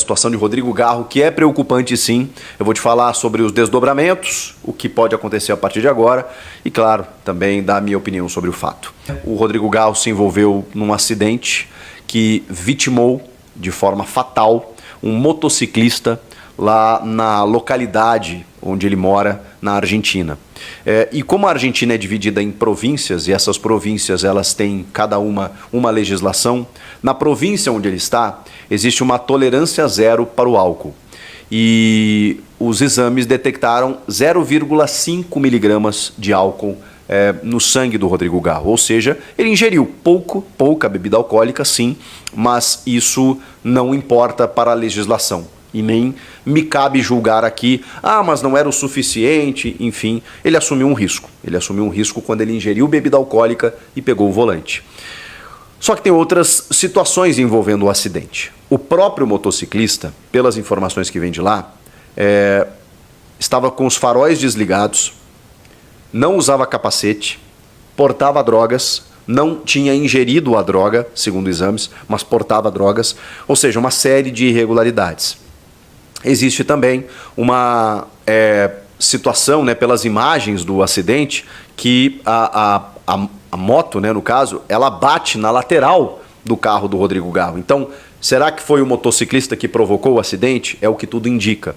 Situação de Rodrigo Garro, que é preocupante sim. Eu vou te falar sobre os desdobramentos, o que pode acontecer a partir de agora e, claro, também dar a minha opinião sobre o fato. O Rodrigo Garro se envolveu num acidente que vitimou de forma fatal um motociclista lá na localidade onde ele mora, na Argentina. E como a Argentina é dividida em províncias, e essas províncias elas têm cada uma legislação, na província onde ele está, existe uma tolerância zero para o álcool. E os exames detectaram 0,5 miligramas de álcool no sangue do Rodrigo Garro. Ou seja, ele ingeriu pouca bebida alcoólica, sim, mas isso não importa para a legislação. E nem me cabe julgar aqui, mas não era o suficiente, enfim, ele assumiu um risco. Ele assumiu um risco quando ele ingeriu bebida alcoólica e pegou o volante. Só que tem outras situações envolvendo o acidente. O próprio motociclista, pelas informações que vem de lá, estava com os faróis desligados, não usava capacete, portava drogas, não tinha ingerido a droga, segundo exames, mas portava drogas, ou seja, uma série de irregularidades. Existe também uma situação, pelas imagens do acidente, que a moto, no caso, ela bate na lateral do carro do Rodrigo Garro. Então, será que foi o motociclista que provocou o acidente? É o que tudo indica.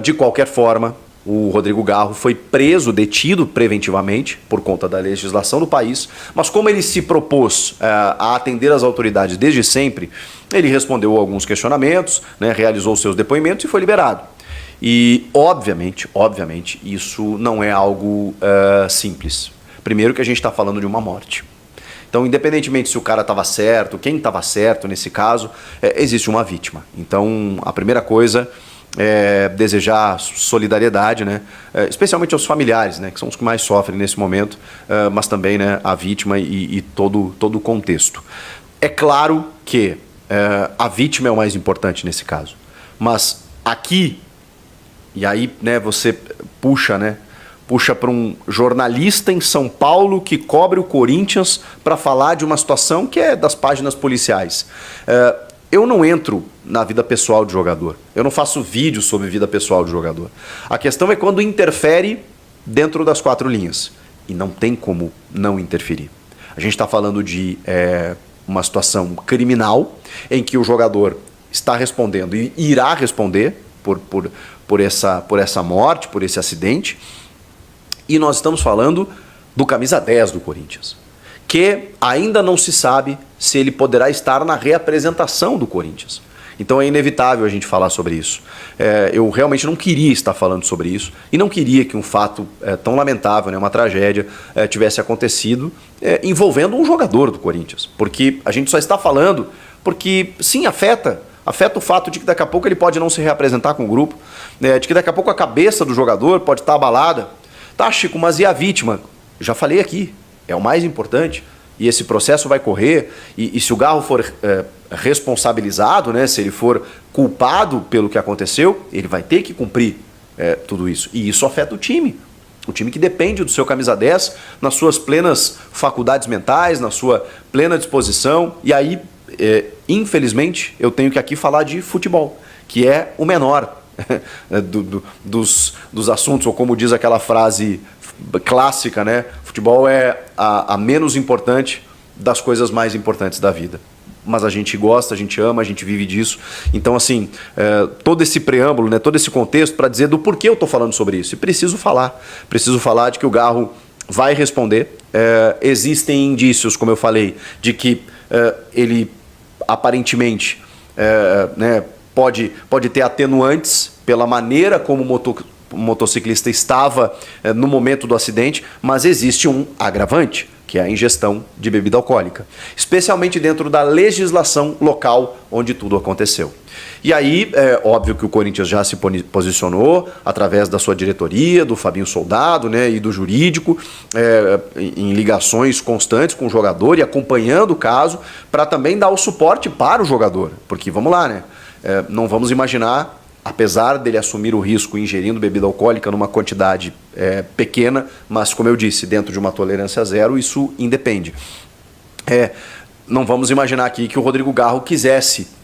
De qualquer forma, o Rodrigo Garro foi preso, detido preventivamente por conta da legislação do país, mas como ele se propôs a atender as autoridades desde sempre, ele respondeu a alguns questionamentos, realizou seus depoimentos e foi liberado. E, obviamente, isso não é algo simples. Primeiro que a gente está falando de uma morte. Então, independentemente se o cara estava certo, quem estava certo nesse caso, existe uma vítima. Então, a primeira coisa desejar solidariedade, especialmente aos familiares, que são os que mais sofrem nesse momento, mas também a vítima e todo o contexto. É claro que a vítima é o mais importante nesse caso, mas aqui, e aí você puxa para um jornalista em São Paulo que cobre o Corinthians para falar de uma situação que é das páginas policiais. Eu não entro na vida pessoal do jogador. Eu não faço vídeo sobre vida pessoal do jogador. A questão é quando interfere dentro das quatro linhas. E não tem como não interferir. A gente está falando de uma situação criminal em que o jogador está respondendo e irá responder por essa morte, por esse acidente. E nós estamos falando do camisa 10 do Corinthians, que ainda não se sabe se ele poderá estar na reapresentação do Corinthians. Então é inevitável a gente falar sobre isso. Eu realmente não queria estar falando sobre isso e não queria que um fato tão lamentável, uma tragédia, tivesse acontecido envolvendo um jogador do Corinthians. Porque a gente só está falando porque, sim, afeta o fato de que daqui a pouco ele pode não se reapresentar com o grupo, de que daqui a pouco a cabeça do jogador pode estar abalada. Tá, Chico, mas e a vítima? Já falei aqui, é o mais importante. E esse processo vai correr, e se o Garro for responsabilizado, se ele for culpado pelo que aconteceu, ele vai ter que cumprir tudo isso. E isso afeta o time que depende do seu camisa 10, nas suas plenas faculdades mentais, na sua plena disposição. E aí, infelizmente, eu tenho que aqui falar de futebol, que é o menor dos assuntos, ou como diz aquela frase clássica, futebol é a menos importante das coisas mais importantes da vida. Mas a gente gosta, a gente ama, a gente vive disso. Então, assim, todo esse preâmbulo, todo esse contexto para dizer do porquê eu estou falando sobre isso. E preciso falar de que o Garro vai responder. Existem indícios, como eu falei, de que ele aparentemente pode ter atenuantes pela maneira como o motociclista estava no momento do acidente, mas existe um agravante, que é a ingestão de bebida alcoólica, especialmente dentro da legislação local onde tudo aconteceu. E aí, é óbvio que o Corinthians já se posicionou através da sua diretoria, do Fabinho Soldado, e do jurídico, em ligações constantes com o jogador e acompanhando o caso, para também dar o suporte para o jogador. Porque, vamos lá, não vamos imaginar, apesar dele assumir o risco ingerindo bebida alcoólica numa quantidade pequena, mas, como eu disse, dentro de uma tolerância zero, isso independe. Não vamos imaginar aqui que o Rodrigo Garro quisesse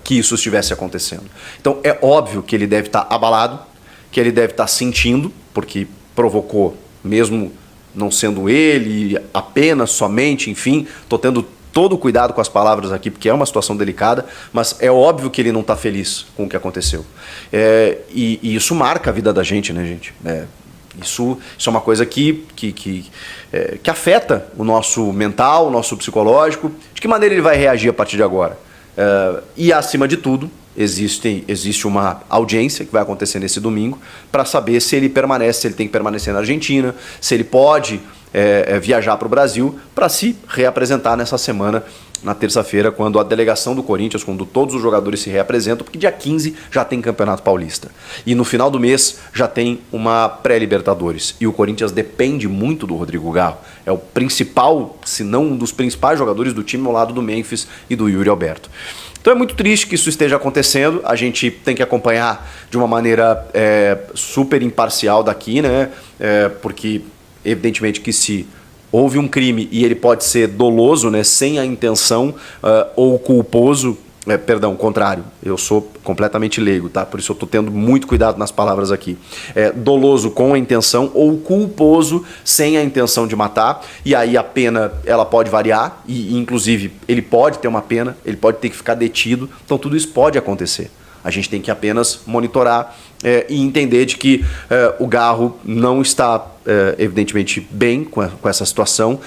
que isso estivesse acontecendo. Então é óbvio que ele deve estar abalado, que ele deve estar sentindo, porque provocou, mesmo não sendo ele apenas, somente, enfim, estou tendo todo o cuidado com as palavras aqui, porque é uma situação delicada, mas é óbvio que ele não está feliz com o que aconteceu. E isso marca a vida da gente, né, gente? Isso é uma coisa que afeta o nosso mental, o nosso psicológico. De que maneira ele vai reagir a partir de agora? E, acima de tudo, existe uma audiência que vai acontecer nesse domingo para saber se ele permanece, se ele tem que permanecer na Argentina, se ele pode viajar para o Brasil para se reapresentar nessa semana, na terça-feira, quando a delegação do Corinthians, quando todos os jogadores se reapresentam, porque dia 15 já tem Campeonato Paulista. E no final do mês já tem uma pré-Libertadores. E o Corinthians depende muito do Rodrigo Garro. É o principal, se não um dos principais jogadores do time ao lado do Memphis e do Yuri Alberto. Então é muito triste que isso esteja acontecendo. A gente tem que acompanhar de uma maneira super imparcial daqui, né? Porque evidentemente que se houve um crime e ele pode ser doloso, né, sem a intenção, ou culposo, perdão, contrário, eu sou completamente leigo, tá? Por isso eu estou tendo muito cuidado nas palavras aqui. Doloso com a intenção ou culposo sem a intenção de matar, e aí a pena ela pode variar, e inclusive ele pode ter uma pena, ele pode ter que ficar detido, então tudo isso pode acontecer. A gente tem que apenas monitorar e entender de que o Garro não está, evidentemente, bem com essa situação,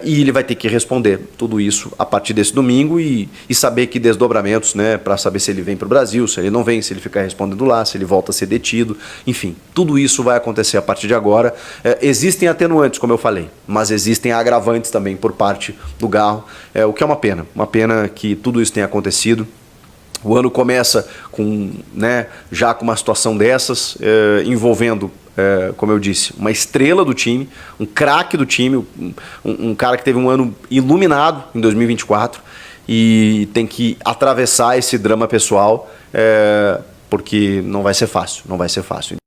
e ele vai ter que responder tudo isso a partir desse domingo e saber que desdobramentos, né, para saber se ele vem para o Brasil, se ele não vem, se ele ficar respondendo lá, se ele volta a ser detido, enfim, tudo isso vai acontecer a partir de agora. Existem atenuantes, como eu falei, mas existem agravantes também por parte do Garro, o que é uma pena que tudo isso tenha acontecido. O ano começa com, né, já com uma situação dessas, envolvendo, como eu disse, uma estrela do time, um craque do time, um cara que teve um ano iluminado em 2024 e tem que atravessar esse drama pessoal, porque não vai ser fácil, não vai ser fácil.